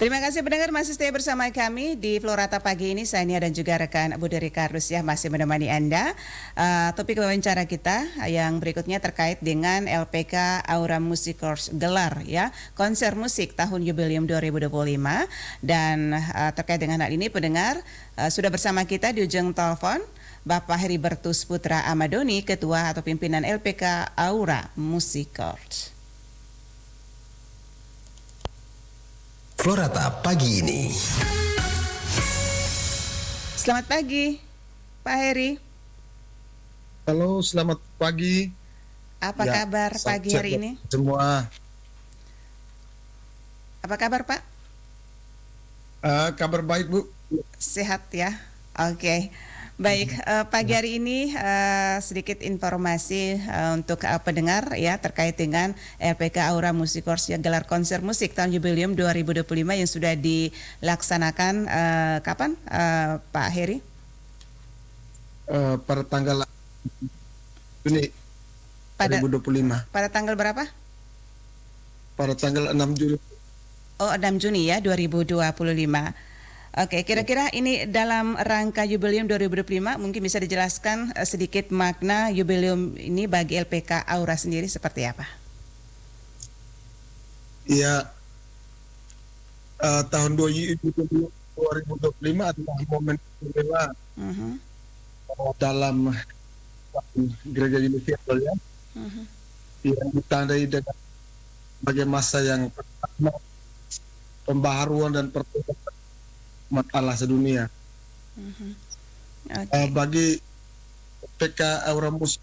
Terima kasih pendengar masih stay bersama kami di Florata pagi ini. Saya Nia dan juga rekan Budi Ricarus ya masih menemani Anda. Topik wawancara kita yang berikutnya terkait dengan LPK Aura Music Course gelar ya konser musik tahun jubileum 2025 dan terkait dengan hal ini pendengar sudah bersama kita di ujung telepon Bapak Heribertus Putra Amadoni, Ketua atau Pimpinan LPK Aura Music Course. Florata pagi ini. Selamat pagi, Pak Heri. Halo, selamat pagi. Apa kabar pagi hari ini? Semua. Apa kabar, Pak? Kabar baik, Bu. Sehat ya. Oke. Baik, pagi hari ini sedikit informasi untuk pendengar ya terkait dengan LPK Aura Music Course yang gelar konser musik tahun jubileum 2025 yang sudah dilaksanakan kapan, Pak Heri? Pada tanggal Juni 2025. Pada tanggal berapa? Pada tanggal 6 Juni. Oh, 6 Juni ya 2025. Oke, kira-kira ini dalam rangka jubileum 2025 mungkin bisa dijelaskan sedikit makna jubileum ini bagi LPK Aura sendiri seperti apa? Ya, tahun 2025 adalah momen istimewa dalam gereja universal ya, yang ditandai dengan sebagai masa yang pertama pembaharuan dan perbaikan umat Allah sedunia. Bagi PK Aura Musik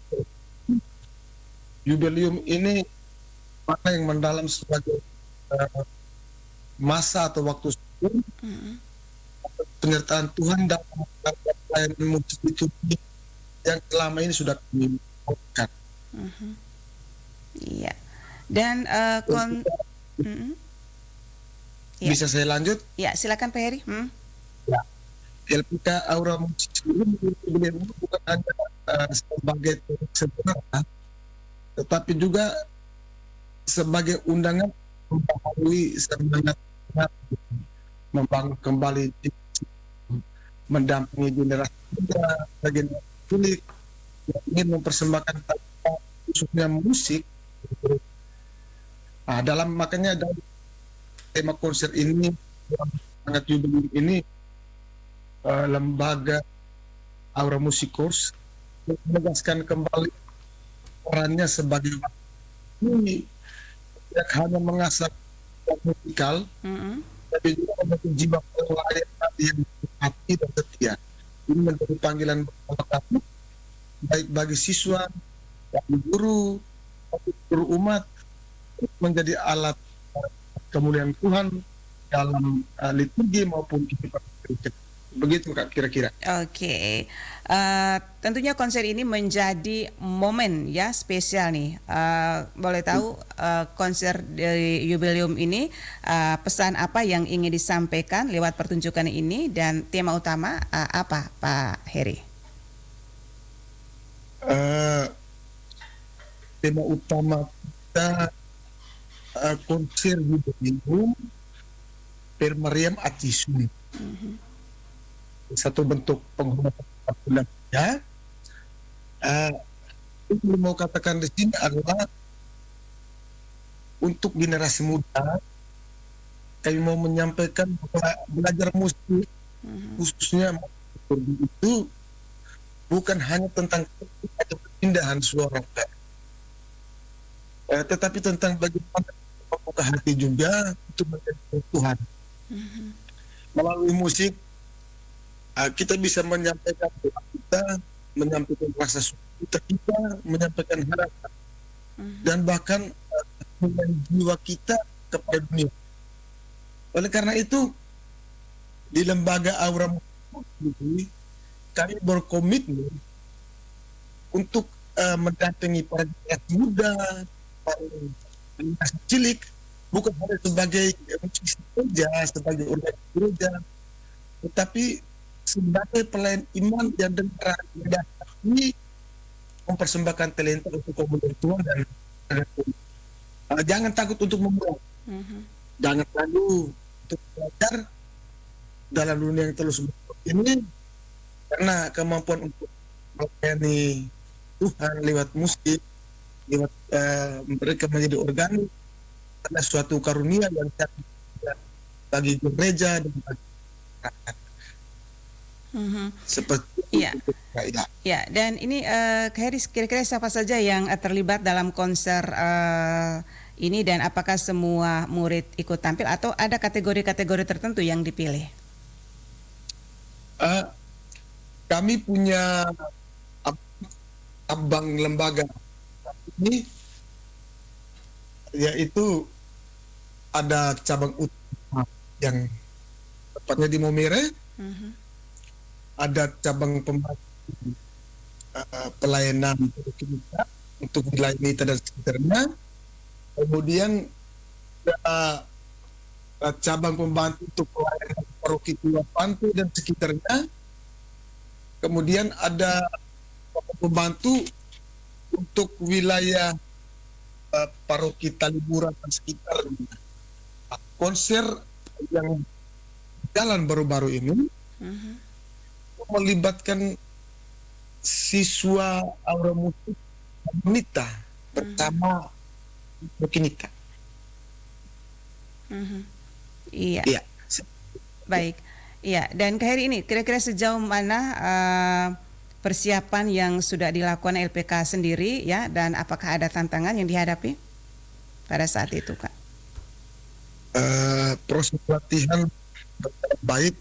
jubileum ini mana yang mendalam sebagai masa atau waktu penyertaan Tuhan dalam pelayanan musik itu yang selama ini sudah kami lakukan. Iya. Dan bisa saya lanjut? Ya, silakan Pak Heri. Ya. LPK Aura Musik ini bukan hanya sebagai sebenarnya, tetapi juga sebagai undangan mempengaruhi semangat membangun kembali, mendampingi generasi muda, generasi cilik yang ingin mempersembahkan khususnya musik. Makanya dalam tema konser ini, sangat jubileum ini, lembaga Aura Music Course menegaskan kembali perannya sebagai ini tidak hanya mengasah musikal, tapi juga memiliki jiwa pelayanan yang hati dan setia. Ini menjadi panggilan bersama kami, baik bagi siswa, bagi guru umat, menjadi alat kemuliaan Tuhan dalam liturgi maupun kehidupan gereja. Begitu Kak kira-kira. Oke. Tentunya konser ini menjadi momen ya spesial nih. Boleh tahu konser dari jubileum ini pesan apa yang ingin disampaikan lewat pertunjukan ini dan tema utama apa Pak Heri? Tema utama kita konser jubileum Per Mariam Atisuni. Satu bentuk penghormatan ya. Yang mau katakan di sini adalah untuk generasi muda, kami mau menyampaikan bahwa belajar musik khususnya itu bukan hanya tentang keindahan suara, tetapi tentang bagaimana membuka hati juga untuk menjadi Tuhan. Melalui musik kita bisa menyampaikan doa kita, menyampaikan rasa syukur kita, menyampaikan harapan, dan bahkan jiwa kita kepada dunia. Oleh karena itu, di lembaga Aura Musik kami berkomitmen untuk mendampingi para generasi muda, para generasi cilik, bukan hanya sebagai musisi saja, sebagai organisasi gereja, tetapi sebagai pelayan iman yang dengan ini mempersembahkan talenta untuk komunitas Tuhan dan jangan takut untuk memulai, jangan ragu untuk belajar dalam dunia yang terus berubah ini, karena kemampuan untuk melayani Tuhan lewat musik, lewat mereka menjadi organik, adalah suatu karunia yang sangat bagi gereja dan bagi masyarakat. Seperti Iya. itu, ya. Ya, dan ini Kak Heri, kira-kira siapa saja yang terlibat dalam konser ini, dan apakah semua murid ikut tampil atau ada kategori-kategori tertentu yang dipilih? Kami punya cabang lembaga ini, yaitu ada cabang utama yang tepatnya di Momere, ada cabang pelayanan kita untuk wilayah Nita dan sekitarnya, kemudian ada cabang pembantu untuk pelayanan paroki Tua Pantu dan sekitarnya, kemudian ada pembantu untuk wilayah paroki Talibura dan sekitarnya. Konser yang jalan baru-baru ini melibatkan siswa Aura Musik Nita bersama Bokinika. Iya. Iya. Baik. Iya, dan Kak Heri, ini kira-kira sejauh mana persiapan yang sudah dilakukan LPK sendiri ya, dan apakah ada tantangan yang dihadapi pada saat itu, Kak? Proses latihan baik,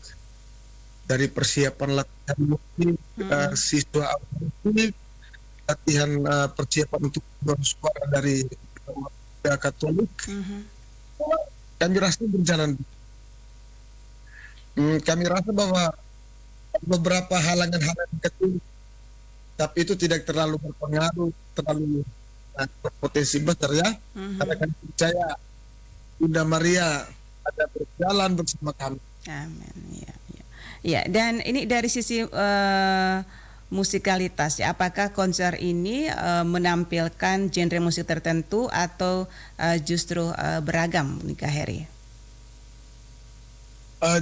dari persiapan latihan musik siswa musik, latihan persiapan untuk bersuara dari Katolik, kami rasa berjalan. Kami rasa bahwa beberapa halangan-halangan kecil, tapi itu tidak terlalu berpengaruh, terlalu berpotensi besar ya. Karena kami percaya Bunda Maria ada berjalan bersama kami. Amin. Ya, ya. Ya, dan ini dari sisi musikalitas ya, apakah konser ini menampilkan genre musik tertentu atau justru beragam, Kak Heri?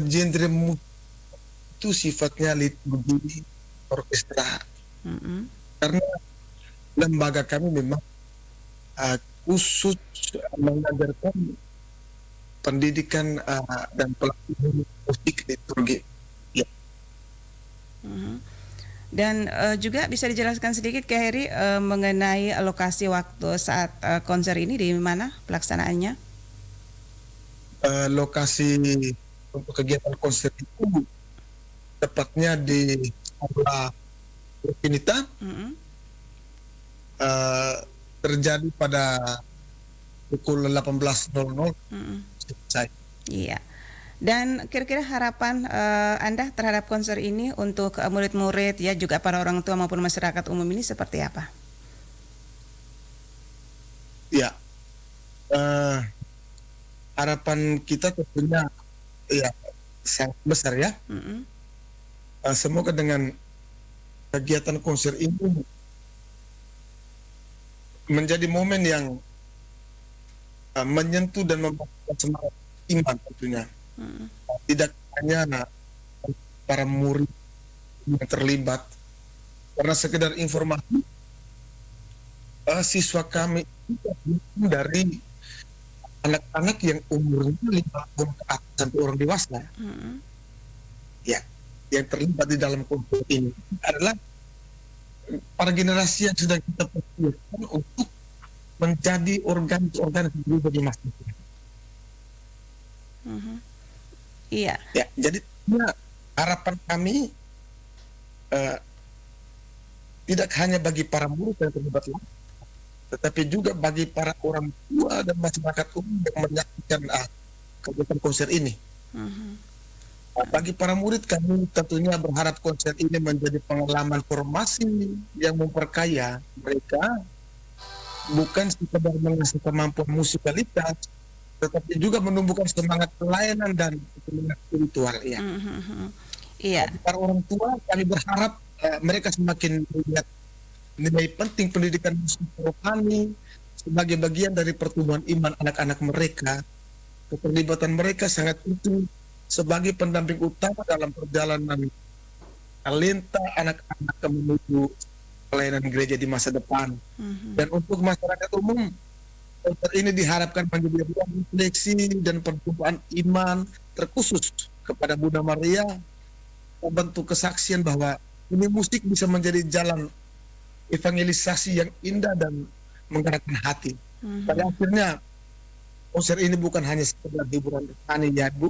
Genre musik itu sifatnya liturgi orkestra. Karena lembaga kami memang khusus mengajarkan pendidikan dan pelatihan musik liturgi. Ya. Dan juga bisa dijelaskan sedikit Kak Heri mengenai lokasi waktu saat konser ini, di mana pelaksanaannya? Lokasi untuk kegiatan konser itu tepatnya di Aula Infinita, terjadi pada pukul 18.00 selesai. Iya. Dan kira-kira harapan Anda terhadap konser ini untuk murid-murid ya, juga para orang tua maupun masyarakat umum ini seperti apa? Ya, harapan kita tentunya ya sangat besar ya. Semoga dengan kegiatan konser ini menjadi momen yang menyentuh dan membangkitkan semangat iman tentunya. Tidak hanya para murid yang terlibat, karena sekedar informasi, siswa kami dari anak-anak yang umurnya 5 tahun ke atas sampai orang dewasa, ya, yang terlibat di dalam konser ini adalah para generasi yang sudah kita persiapkan untuk menjadi organ bagi masyarakat. Iya. Ya, jadi harapan kami tidak hanya bagi para murid yang terlibat langsung, tetapi juga bagi para orang tua dan masyarakat umum yang menyaksikan kegiatan konser ini. Bagi para murid, kami tentunya berharap konser ini menjadi pengalaman formasi yang memperkaya mereka, bukan sekedar mengasah kemampuan musikalitas, tetapi juga menumbuhkan semangat pelayanan dan semangat spiritual. Ya. Iya. Bagi para orang tua, kami berharap mereka semakin melihat nilai penting pendidikan musik rohani sebagai bagian dari pertumbuhan iman anak-anak mereka. Keterlibatan mereka sangat penting sebagai pendamping utama dalam perjalanan talenta anak-anak menuju pelayanan gereja di masa depan. Dan untuk masyarakat umum, konser ini diharapkan menjadi ruang refleksi dan perjumpaan iman terkhusus kepada Bunda Maria, membentuk kesaksian bahwa ini musik bisa menjadi jalan evangelisasi yang indah dan menggerakkan hati. Pada akhirnya, konser ini bukan hanya sekedar hiburan rohani ya Bu,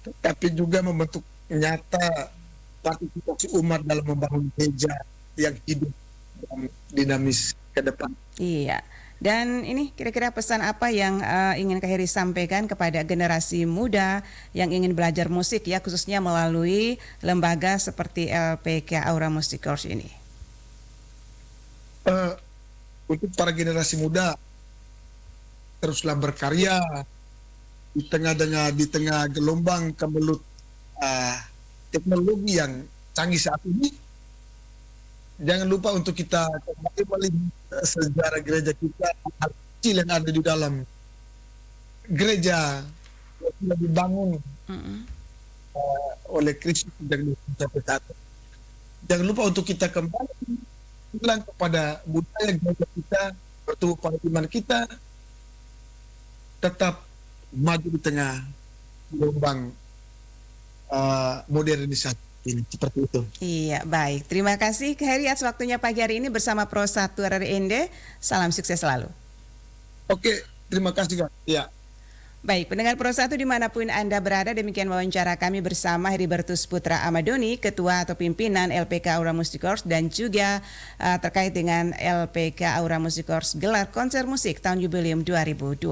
tetapi juga membentuk nyata partisipasi umat dalam membangun gereja yang hidup dan dinamis ke depan. Iya. Dan ini kira-kira pesan apa yang ingin Kak Heri sampaikan kepada generasi muda yang ingin belajar musik ya, khususnya melalui lembaga seperti LPK Aura Music Course ini? Untuk para generasi muda, teruslah berkarya di tengah gelombang kemelut teknologi yang canggih saat ini. Jangan lupa untuk kita kembali melihat sejarah gereja kita, hal kecil yang ada di dalam gereja yang sudah dibangun oleh Kristus sejak sampai saat ini. Jangan lupa untuk kita kembali ulang kepada budaya gereja kita, bertumbuh pada iman kita, tetap maju di tengah gelombang modernisasi ini, seperti itu. Iya, baik. Terima kasih Kak Heri atas waktunya pagi hari ini bersama Pro 1 RRND. Salam sukses selalu. Oke, terima kasih Kak. Ya. Baik, pendengar Pro 1 dimanapun Anda berada, demikian wawancara kami bersama Heribertus Putra Amadoni, Ketua atau Pimpinan LPK Aura Music Course, dan juga terkait dengan LPK Aura Music Course gelar konser musik tahun jubileum 2025.